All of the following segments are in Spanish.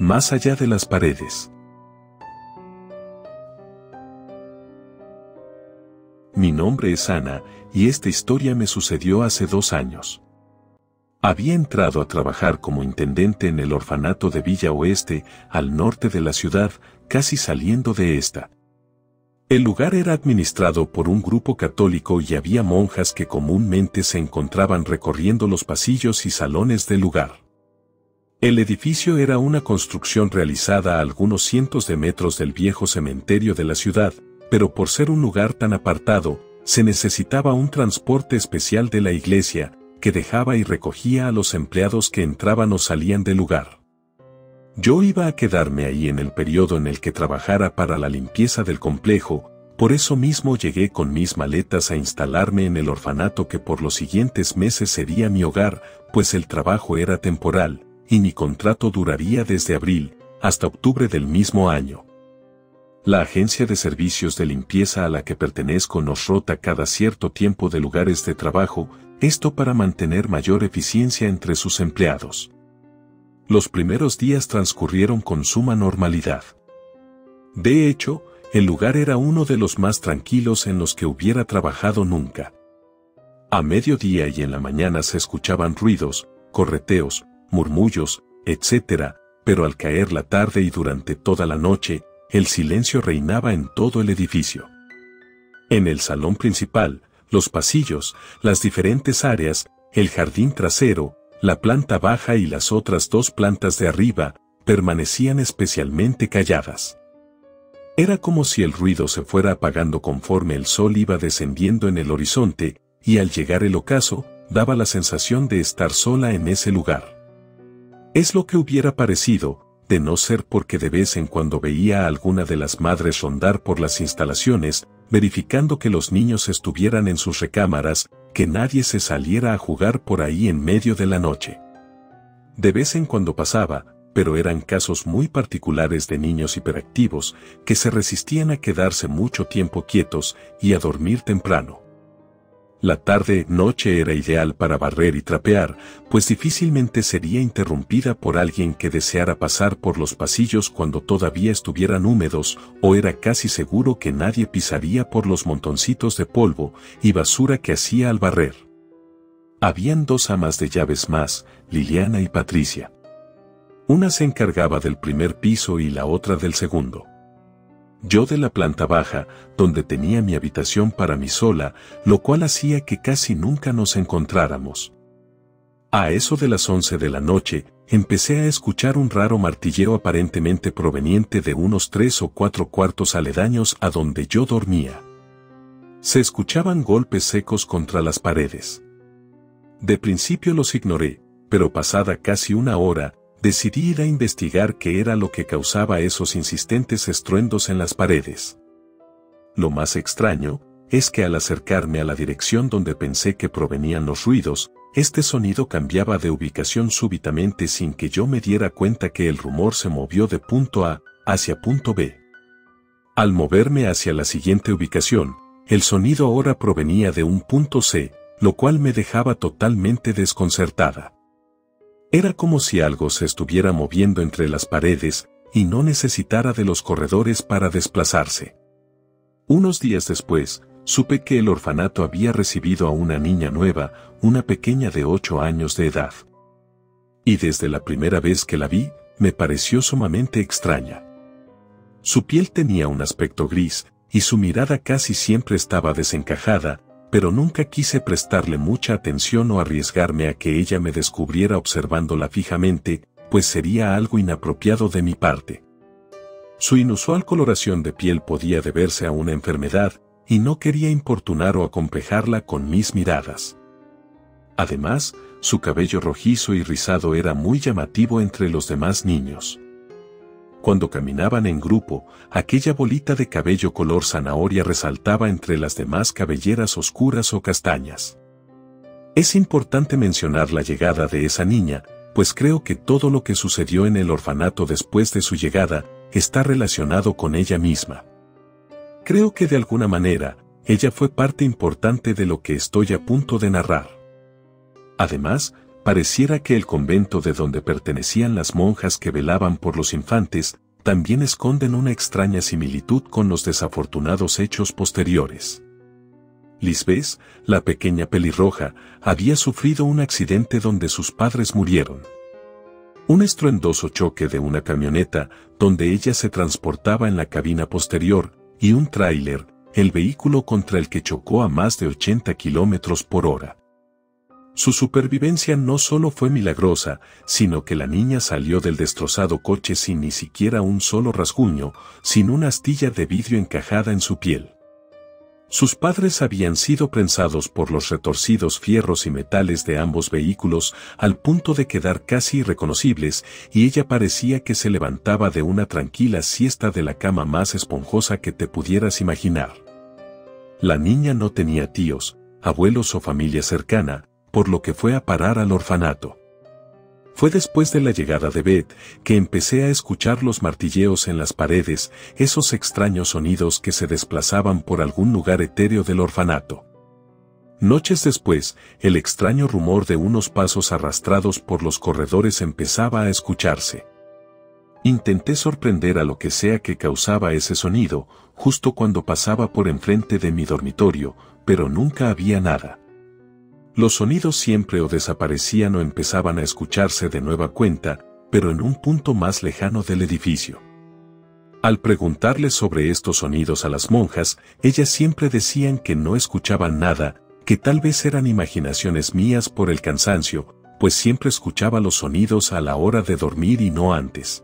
Más allá de las paredes. Mi nombre es Ana, y esta historia me sucedió hace 2 años. Había entrado a trabajar como intendente en el orfanato de Villa Oeste, al norte de la ciudad, casi saliendo de esta. El lugar era administrado por un grupo católico y había monjas que comúnmente se encontraban recorriendo los pasillos y salones del lugar. El edificio era una construcción realizada a algunos cientos de metros del viejo cementerio de la ciudad, pero por ser un lugar tan apartado, se necesitaba un transporte especial de la iglesia, que dejaba y recogía a los empleados que entraban o salían del lugar. Yo iba a quedarme ahí en el periodo en el que trabajara para la limpieza del complejo, por eso mismo llegué con mis maletas a instalarme en el orfanato que por los siguientes meses sería mi hogar, pues el trabajo era temporal, y mi contrato duraría desde abril hasta octubre del mismo año. La agencia de servicios de limpieza a la que pertenezco nos rota cada cierto tiempo de lugares de trabajo, esto para mantener mayor eficiencia entre sus empleados. Los primeros días transcurrieron con suma normalidad. De hecho, el lugar era uno de los más tranquilos en los que hubiera trabajado nunca. A mediodía y en la mañana se escuchaban ruidos, correteos, murmullos, etc., pero al caer la tarde y durante toda la noche, el silencio reinaba en todo el edificio. En el salón principal, los pasillos, las diferentes áreas, el jardín trasero, la planta baja y las otras 2 plantas de arriba, permanecían especialmente calladas. Era como si el ruido se fuera apagando conforme el sol iba descendiendo en el horizonte, y al llegar el ocaso, daba la sensación de estar sola en ese lugar. Es lo que hubiera parecido, de no ser porque de vez en cuando veía a alguna de las madres rondar por las instalaciones, verificando que los niños estuvieran en sus recámaras, que nadie se saliera a jugar por ahí en medio de la noche. De vez en cuando pasaba, pero eran casos muy particulares de niños hiperactivos, que se resistían a quedarse mucho tiempo quietos y a dormir temprano. La tarde-noche era ideal para barrer y trapear, pues difícilmente sería interrumpida por alguien que deseara pasar por los pasillos cuando todavía estuvieran húmedos, o era casi seguro que nadie pisaría por los montoncitos de polvo y basura que hacía al barrer. Habían 2 amas de llaves más, Liliana y Patricia. Una se encargaba del primer piso y la otra del segundo. Yo de la planta baja, donde tenía mi habitación para mí sola, lo cual hacía que casi nunca nos encontráramos. A eso de las 11 de la noche, empecé a escuchar un raro martilleo aparentemente proveniente de unos 3 o 4 cuartos aledaños a donde yo dormía. Se escuchaban golpes secos contra las paredes. De principio los ignoré, pero pasada casi 1 hora, decidí ir a investigar qué era lo que causaba esos insistentes estruendos en las paredes. Lo más extraño es que al acercarme a la dirección donde pensé que provenían los ruidos, este sonido cambiaba de ubicación súbitamente sin que yo me diera cuenta que el rumor se movió de punto A hacia punto B. Al moverme hacia la siguiente ubicación, el sonido ahora provenía de un punto C, lo cual me dejaba totalmente desconcertada. Era como si algo se estuviera moviendo entre las paredes y no necesitara de los corredores para desplazarse. Unos días después, supe que el orfanato había recibido a una niña nueva, una pequeña de 8 años de edad. Y desde la primera vez que la vi, me pareció sumamente extraña. Su piel tenía un aspecto gris, y su mirada casi siempre estaba desencajada, pero nunca quise prestarle mucha atención o arriesgarme a que ella me descubriera observándola fijamente, pues sería algo inapropiado de mi parte. Su inusual coloración de piel podía deberse a una enfermedad, y no quería importunar o acomplejarla con mis miradas. Además, su cabello rojizo y rizado era muy llamativo entre los demás niños. Cuando caminaban en grupo, aquella bolita de cabello color zanahoria resaltaba entre las demás cabelleras oscuras o castañas. Es importante mencionar la llegada de esa niña, pues creo que todo lo que sucedió en el orfanato después de su llegada está relacionado con ella misma. Creo que de alguna manera, ella fue parte importante de lo que estoy a punto de narrar. Además, pareciera que el convento de donde pertenecían las monjas que velaban por los infantes, también esconden una extraña similitud con los desafortunados hechos posteriores. Lisbeth, la pequeña pelirroja, había sufrido un accidente donde sus padres murieron. Un estruendoso choque de una camioneta, donde ella se transportaba en la cabina posterior, y un tráiler, el vehículo contra el que chocó a más de 80 kilómetros por hora. Su supervivencia no solo fue milagrosa, sino que la niña salió del destrozado coche sin ni siquiera un solo rasguño, sin una astilla de vidrio encajada en su piel. Sus padres habían sido prensados por los retorcidos fierros y metales de ambos vehículos al punto de quedar casi irreconocibles, y ella parecía que se levantaba de una tranquila siesta de la cama más esponjosa que te pudieras imaginar. La niña no tenía tíos, abuelos o familia cercana, por lo que fue a parar al orfanato. Fue después de la llegada de Beth que empecé a escuchar los martilleos en las paredes, esos extraños sonidos que se desplazaban por algún lugar etéreo del orfanato. Noches después, el extraño rumor de unos pasos arrastrados por los corredores empezaba a escucharse. Intenté sorprender a lo que sea que causaba ese sonido, justo cuando pasaba por enfrente de mi dormitorio, pero nunca había nada. Los sonidos siempre o desaparecían o empezaban a escucharse de nueva cuenta, pero en un punto más lejano del edificio. Al preguntarles sobre estos sonidos a las monjas, ellas siempre decían que no escuchaban nada, que tal vez eran imaginaciones mías por el cansancio, pues siempre escuchaba los sonidos a la hora de dormir y no antes.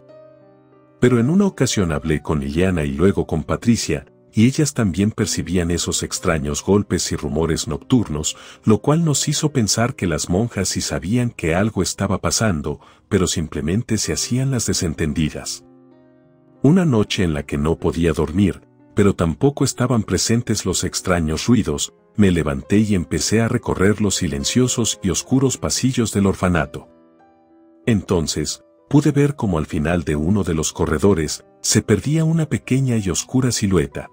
Pero en una ocasión hablé con Liliana y luego con Patricia, y ellas también percibían esos extraños golpes y rumores nocturnos, lo cual nos hizo pensar que las monjas sí sabían que algo estaba pasando, pero simplemente se hacían las desentendidas. Una noche en la que no podía dormir, pero tampoco estaban presentes los extraños ruidos, me levanté y empecé a recorrer los silenciosos y oscuros pasillos del orfanato. Entonces, pude ver cómo al final de uno de los corredores, se perdía una pequeña y oscura silueta.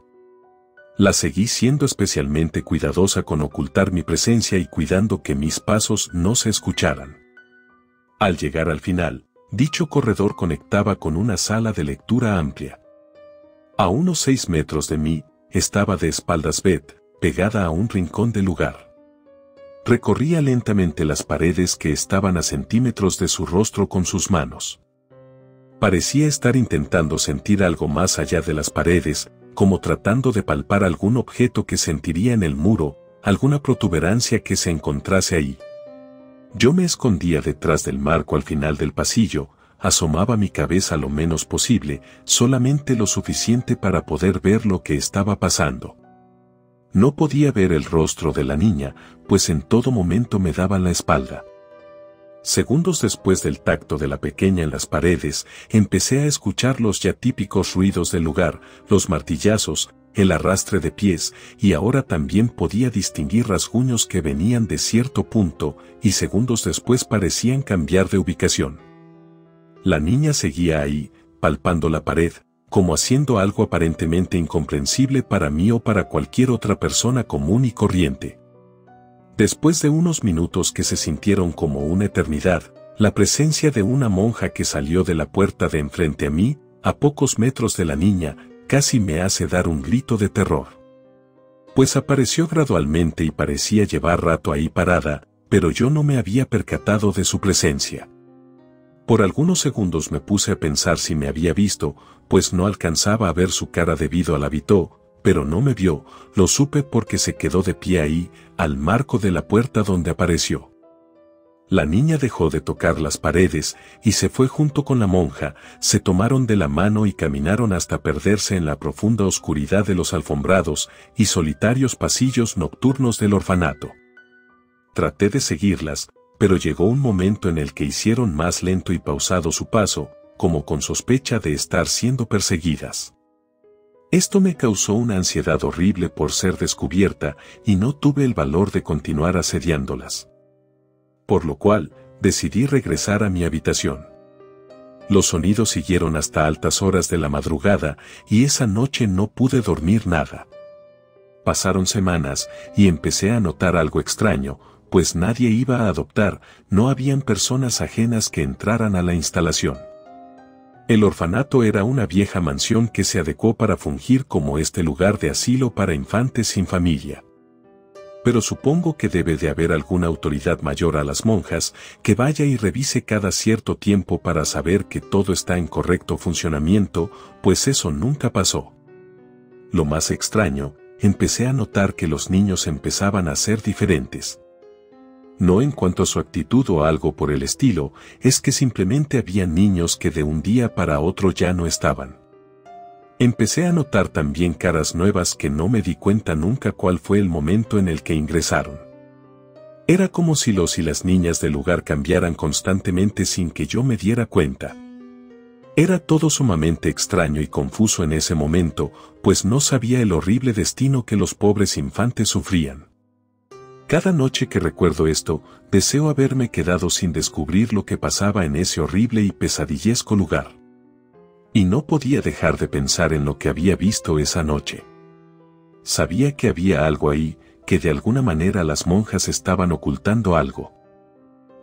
La seguí siendo especialmente cuidadosa con ocultar mi presencia y cuidando que mis pasos no se escucharan. Al llegar al final, dicho corredor conectaba con una sala de lectura amplia. A unos 6 metros de mí, estaba de espaldas Beth, pegada a un rincón del lugar. Recorría lentamente las paredes que estaban a centímetros de su rostro con sus manos. Parecía estar intentando sentir algo más allá de las paredes, como tratando de palpar algún objeto que sentiría en el muro, alguna protuberancia que se encontrase ahí. Yo me escondía detrás del marco al final del pasillo, asomaba mi cabeza lo menos posible, solamente lo suficiente para poder ver lo que estaba pasando. No podía ver el rostro de la niña, pues en todo momento me daba la espalda. Segundos después del tacto de la pequeña en las paredes, empecé a escuchar los ya típicos ruidos del lugar, los martillazos, el arrastre de pies, y ahora también podía distinguir rasguños que venían de cierto punto, y segundos después parecían cambiar de ubicación. La niña seguía ahí, palpando la pared, como haciendo algo aparentemente incomprensible para mí o para cualquier otra persona común y corriente. Después de unos minutos que se sintieron como una eternidad, la presencia de una monja que salió de la puerta de enfrente a mí, a pocos metros de la niña, casi me hace dar un grito de terror. Pues apareció gradualmente y parecía llevar rato ahí parada, pero yo no me había percatado de su presencia. Por algunos segundos me puse a pensar si me había visto, pues no alcanzaba a ver su cara debido al hábito, pero no me vio, lo supe porque se quedó de pie ahí, al marco de la puerta donde apareció. La niña dejó de tocar las paredes y se fue junto con la monja, se tomaron de la mano y caminaron hasta perderse en la profunda oscuridad de los alfombrados y solitarios pasillos nocturnos del orfanato. Traté de seguirlas, pero llegó un momento en el que hicieron más lento y pausado su paso, como con sospecha de estar siendo perseguidas. Esto me causó una ansiedad horrible por ser descubierta y no tuve el valor de continuar asediándolas. Por lo cual, decidí regresar a mi habitación. Los sonidos siguieron hasta altas horas de la madrugada y esa noche no pude dormir nada. Pasaron semanas y empecé a notar algo extraño, pues nadie iba a adoptar, no habían personas ajenas que entraran a la instalación. El orfanato era una vieja mansión que se adecuó para fungir como este lugar de asilo para infantes sin familia. Pero supongo que debe de haber alguna autoridad mayor a las monjas que vaya y revise cada cierto tiempo para saber que todo está en correcto funcionamiento, pues eso nunca pasó. Lo más extraño, empecé a notar que los niños empezaban a ser diferentes. No en cuanto a su actitud o algo por el estilo, es que simplemente había niños que de un día para otro ya no estaban. Empecé a notar también caras nuevas que no me di cuenta nunca cuál fue el momento en el que ingresaron. Era como si los y las niñas del lugar cambiaran constantemente sin que yo me diera cuenta. Era todo sumamente extraño y confuso en ese momento, pues no sabía el horrible destino que los pobres infantes sufrían. Cada noche que recuerdo esto, deseo haberme quedado sin descubrir lo que pasaba en ese horrible y pesadillesco lugar. Y no podía dejar de pensar en lo que había visto esa noche. Sabía que había algo ahí, que de alguna manera las monjas estaban ocultando algo.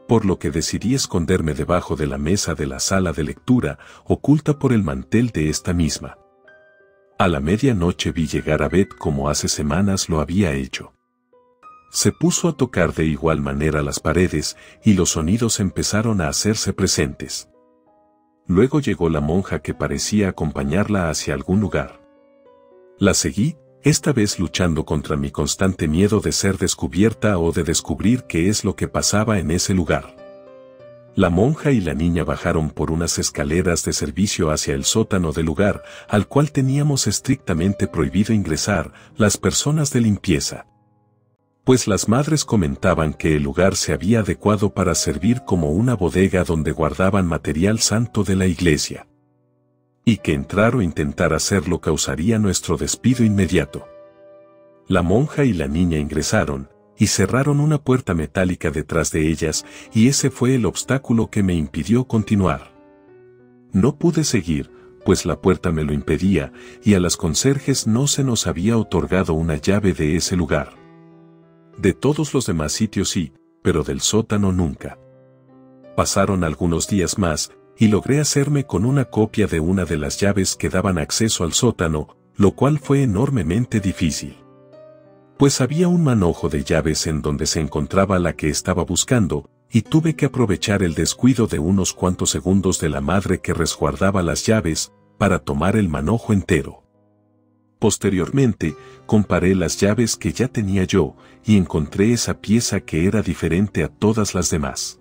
Por lo que decidí esconderme debajo de la mesa de la sala de lectura, oculta por el mantel de esta misma. A la medianoche vi llegar a Beth como hace semanas lo había hecho. Se puso a tocar de igual manera las paredes y los sonidos empezaron a hacerse presentes. Luego llegó la monja que parecía acompañarla hacia algún lugar. La seguí, esta vez luchando contra mi constante miedo de ser descubierta o de descubrir qué es lo que pasaba en ese lugar. La monja y la niña bajaron por unas escaleras de servicio hacia el sótano del lugar, al cual teníamos estrictamente prohibido ingresar las personas de limpieza. Pues las madres comentaban que el lugar se había adecuado para servir como una bodega donde guardaban material santo de la iglesia. Y que entrar o intentar hacerlo causaría nuestro despido inmediato. La monja y la niña ingresaron, y cerraron una puerta metálica detrás de ellas, y ese fue el obstáculo que me impidió continuar. No pude seguir, pues la puerta me lo impedía, y a las conserjes no se nos había otorgado una llave de ese lugar. De todos los demás sitios sí, pero del sótano nunca. Pasaron algunos días más, y logré hacerme con una copia de una de las llaves que daban acceso al sótano, lo cual fue enormemente difícil. Pues había un manojo de llaves en donde se encontraba la que estaba buscando, y tuve que aprovechar el descuido de unos cuantos segundos de la madre que resguardaba las llaves, para tomar el manojo entero. Posteriormente, comparé las llaves que ya tenía yo, y encontré esa pieza que era diferente a todas las demás.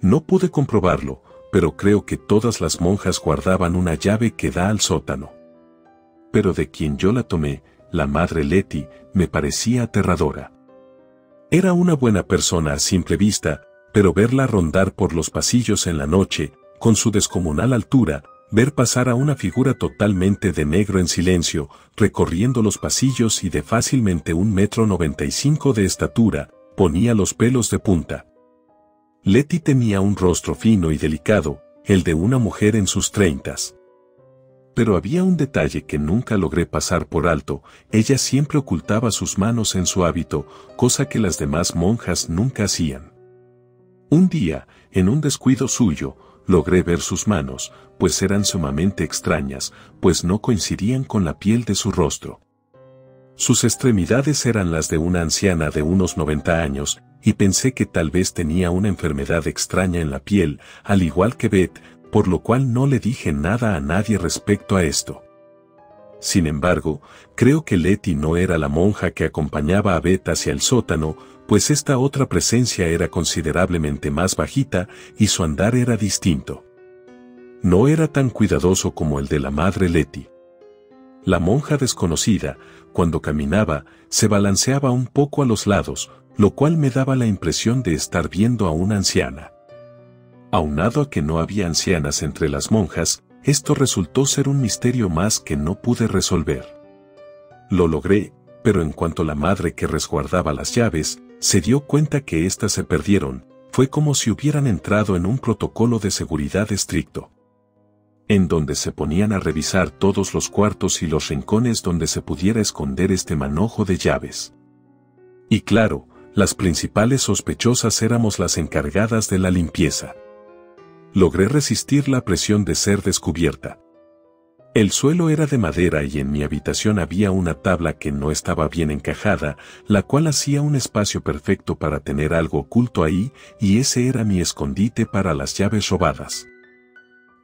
No pude comprobarlo, pero creo que todas las monjas guardaban una llave que da al sótano. Pero de quien yo la tomé, la madre Letty, me parecía aterradora. Era una buena persona a simple vista, pero verla rondar por los pasillos en la noche, con su descomunal altura, ver pasar a una figura totalmente de negro en silencio, recorriendo los pasillos y de fácilmente 1,95 m de estatura, ponía los pelos de punta. Letty tenía un rostro fino y delicado, el de una mujer en sus 30s. Pero había un detalle que nunca logré pasar por alto, ella siempre ocultaba sus manos en su hábito, cosa que las demás monjas nunca hacían. Un día, en un descuido suyo, logré ver sus manos, pues eran sumamente extrañas, pues no coincidían con la piel de su rostro. Sus extremidades eran las de una anciana de unos 90 años, y pensé que tal vez tenía una enfermedad extraña en la piel, al igual que Beth, por lo cual no le dije nada a nadie respecto a esto. Sin embargo, creo que Letty no era la monja que acompañaba a Beth hacia el sótano, pues esta otra presencia era considerablemente más bajita y su andar era distinto. No era tan cuidadoso como el de la madre Letty. La monja desconocida, cuando caminaba, se balanceaba un poco a los lados, lo cual me daba la impresión de estar viendo a una anciana. Aunado a que no había ancianas entre las monjas, esto resultó ser un misterio más que no pude resolver. Lo logré, pero en cuanto la madre que resguardaba las llaves, se dio cuenta que éstas se perdieron, fue como si hubieran entrado en un protocolo de seguridad estricto, en donde se ponían a revisar todos los cuartos y los rincones donde se pudiera esconder este manojo de llaves. Y claro, Las principales sospechosas éramos las encargadas de la limpieza. Logré resistir la presión de ser descubierta. El suelo era de madera y en mi habitación había una tabla que no estaba bien encajada, la cual hacía un espacio perfecto para tener algo oculto ahí, y ese era mi escondite para las llaves robadas.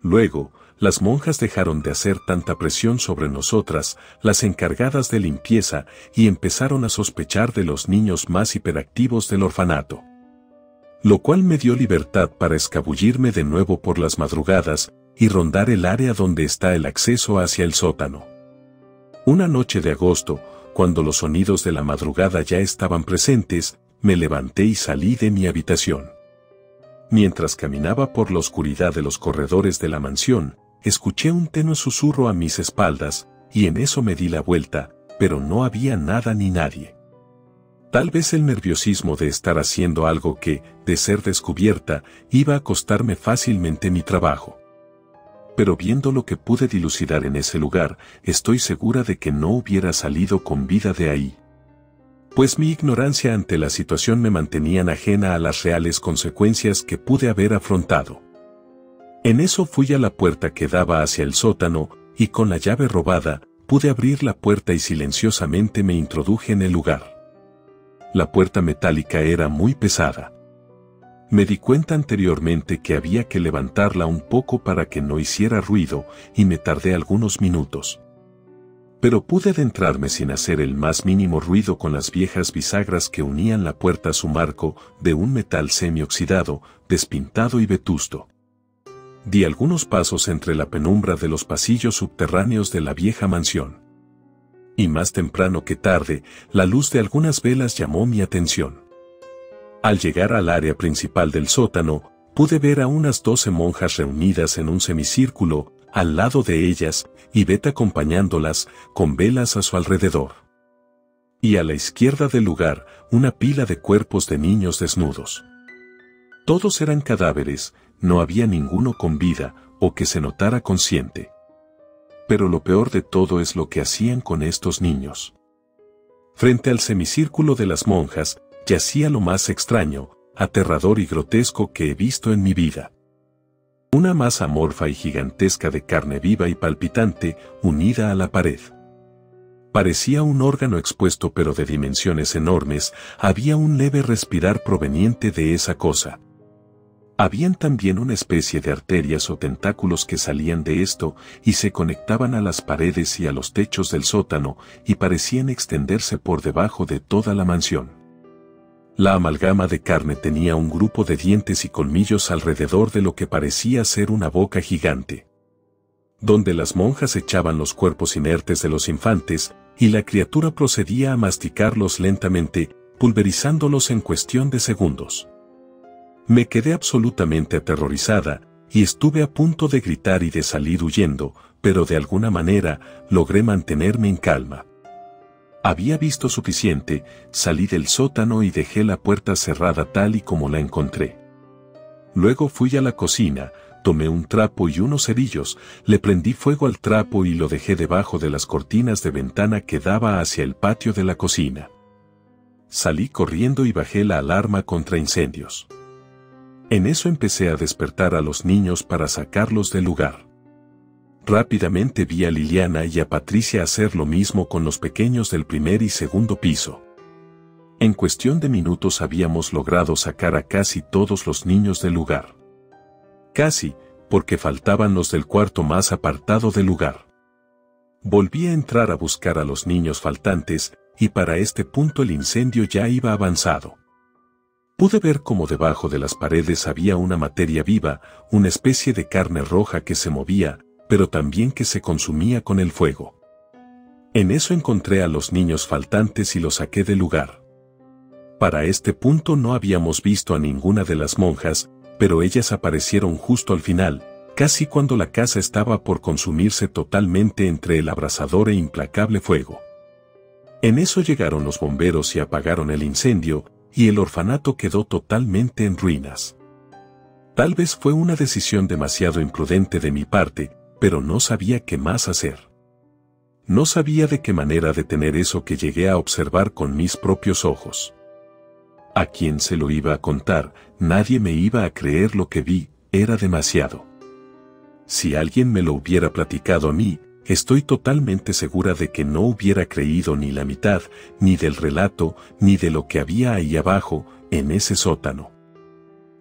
Luego, las monjas dejaron de hacer tanta presión sobre nosotras, las encargadas de limpieza, y empezaron a sospechar de los niños más hiperactivos del orfanato. Lo cual me dio libertad para escabullirme de nuevo por las madrugadas y rondar el área donde está el acceso hacia el sótano. Una noche de agosto, cuando los sonidos de la madrugada ya estaban presentes, me levanté y salí de mi habitación. Mientras caminaba por la oscuridad de los corredores de la mansión, escuché un tenue susurro a mis espaldas, y en eso me di la vuelta, pero no había nada ni nadie. Tal vez el nerviosismo de estar haciendo algo que, de ser descubierta, iba a costarme fácilmente mi trabajo. Pero viendo lo que pude dilucidar en ese lugar, estoy segura de que no hubiera salido con vida de ahí. Pues mi ignorancia ante la situación me mantenían ajena a las reales consecuencias que pude haber afrontado. En eso fui a la puerta que daba hacia el sótano, y con la llave robada, pude abrir la puerta y silenciosamente me introduje en el lugar. La puerta metálica era muy pesada. Me di cuenta anteriormente que había que levantarla un poco para que no hiciera ruido, y me tardé algunos minutos. Pero pude adentrarme sin hacer el más mínimo ruido con las viejas bisagras que unían la puerta a su marco, de un metal semioxidado, despintado y vetusto. Di algunos pasos entre la penumbra de los pasillos subterráneos de la vieja mansión. Y más temprano que tarde, la luz de algunas velas llamó mi atención. Al llegar al área principal del sótano, pude ver a unas 12 monjas reunidas en un semicírculo, al lado de ellas, y Beth acompañándolas, con velas a su alrededor. Y a la izquierda del lugar, una pila de cuerpos de niños desnudos. Todos eran cadáveres, no había ninguno con vida, o que se notara consciente. Pero lo peor de todo es lo que hacían con estos niños. Frente al semicírculo de las monjas, yacía lo más extraño, aterrador y grotesco que he visto en mi vida. Una masa amorfa y gigantesca de carne viva y palpitante, unida a la pared. Parecía un órgano expuesto pero de dimensiones enormes, había un leve respirar proveniente de esa cosa. Habían también una especie de arterias o tentáculos que salían de esto y se conectaban a las paredes y a los techos del sótano y parecían extenderse por debajo de toda la mansión. La amalgama de carne tenía un grupo de dientes y colmillos alrededor de lo que parecía ser una boca gigante, donde las monjas echaban los cuerpos inertes de los infantes y la criatura procedía a masticarlos lentamente, pulverizándolos en cuestión de segundos. Me quedé absolutamente aterrorizada, y estuve a punto de gritar y de salir huyendo, pero de alguna manera, logré mantenerme en calma. Había visto suficiente, salí del sótano y dejé la puerta cerrada tal y como la encontré. Luego fui a la cocina, tomé un trapo y unos cerillos, le prendí fuego al trapo y lo dejé debajo de las cortinas de ventana que daba hacia el patio de la cocina. Salí corriendo y bajé la alarma contra incendios. En eso empecé a despertar a los niños para sacarlos del lugar. Rápidamente vi a Liliana y a Patricia hacer lo mismo con los pequeños del primer y segundo piso. En cuestión de minutos habíamos logrado sacar a casi todos los niños del lugar. Casi, porque faltaban los del cuarto más apartado del lugar. Volví a entrar a buscar a los niños faltantes, y para este punto el incendio ya iba avanzado. Pude ver cómo debajo de las paredes había una materia viva, una especie de carne roja que se movía, pero también que se consumía con el fuego. En eso encontré a los niños faltantes y los saqué del lugar. Para este punto no habíamos visto a ninguna de las monjas, pero ellas aparecieron justo al final, casi cuando la casa estaba por consumirse totalmente entre el abrasador e implacable fuego. En eso llegaron los bomberos y apagaron el incendio, y el orfanato quedó totalmente en ruinas. Tal vez fue una decisión demasiado imprudente de mi parte, pero no sabía qué más hacer. No sabía de qué manera detener eso que llegué a observar con mis propios ojos. ¿A quién se lo iba a contar? Nadie me iba a creer lo que vi, era demasiado. Si alguien me lo hubiera platicado a mí, estoy totalmente segura de que no hubiera creído ni la mitad, ni del relato, ni de lo que había ahí abajo, en ese sótano.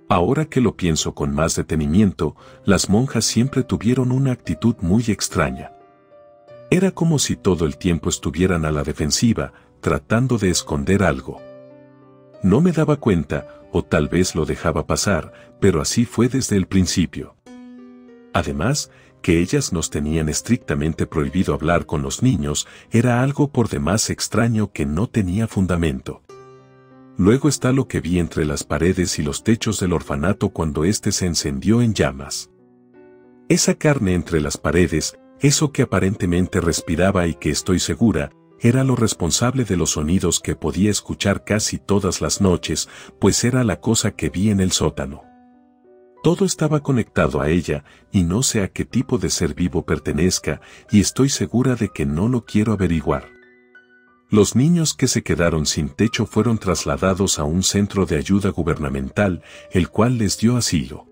Ahora que lo pienso con más detenimiento, las monjas siempre tuvieron una actitud muy extraña. Era como si todo el tiempo estuvieran a la defensiva, tratando de esconder algo. No me daba cuenta, o tal vez lo dejaba pasar, pero así fue desde el principio. Además, que ellas nos tenían estrictamente prohibido hablar con los niños era algo por demás extraño que no tenía fundamento. Luego está lo que vi entre las paredes y los techos del orfanato cuando éste se encendió en llamas. Esa carne entre las paredes, eso que aparentemente respiraba y que estoy segura, era lo responsable de los sonidos que podía escuchar casi todas las noches, pues era la cosa que vi en el sótano. Todo estaba conectado a ella, y no sé a qué tipo de ser vivo pertenezca, y estoy segura de que no lo quiero averiguar. Los niños que se quedaron sin techo fueron trasladados a un centro de ayuda gubernamental, el cual les dio asilo.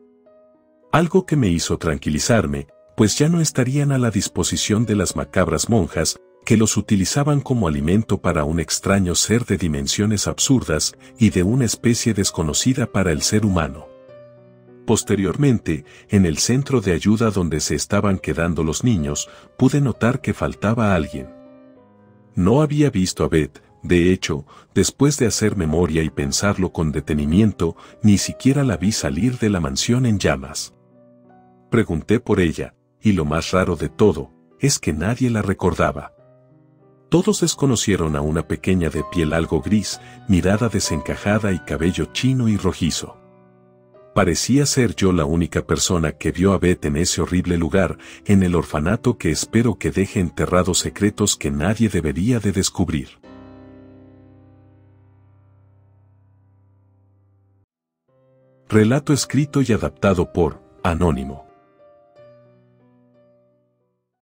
Algo que me hizo tranquilizarme, pues ya no estarían a la disposición de las macabras monjas, que los utilizaban como alimento para un extraño ser de dimensiones absurdas y de una especie desconocida para el ser humano. Posteriormente, en el centro de ayuda donde se estaban quedando los niños, pude notar que faltaba alguien. No había visto a Beth, de hecho, después de hacer memoria y pensarlo con detenimiento, ni siquiera la vi salir de la mansión en llamas. Pregunté por ella, y lo más raro de todo, es que nadie la recordaba. Todos desconocieron a una pequeña de piel algo gris, mirada desencajada y cabello chino y rojizo. Parecía ser yo la única persona que vio a Beth en ese horrible lugar, en el orfanato que espero que deje enterrados secretos que nadie debería de descubrir. Relato escrito y adaptado por Anónimo.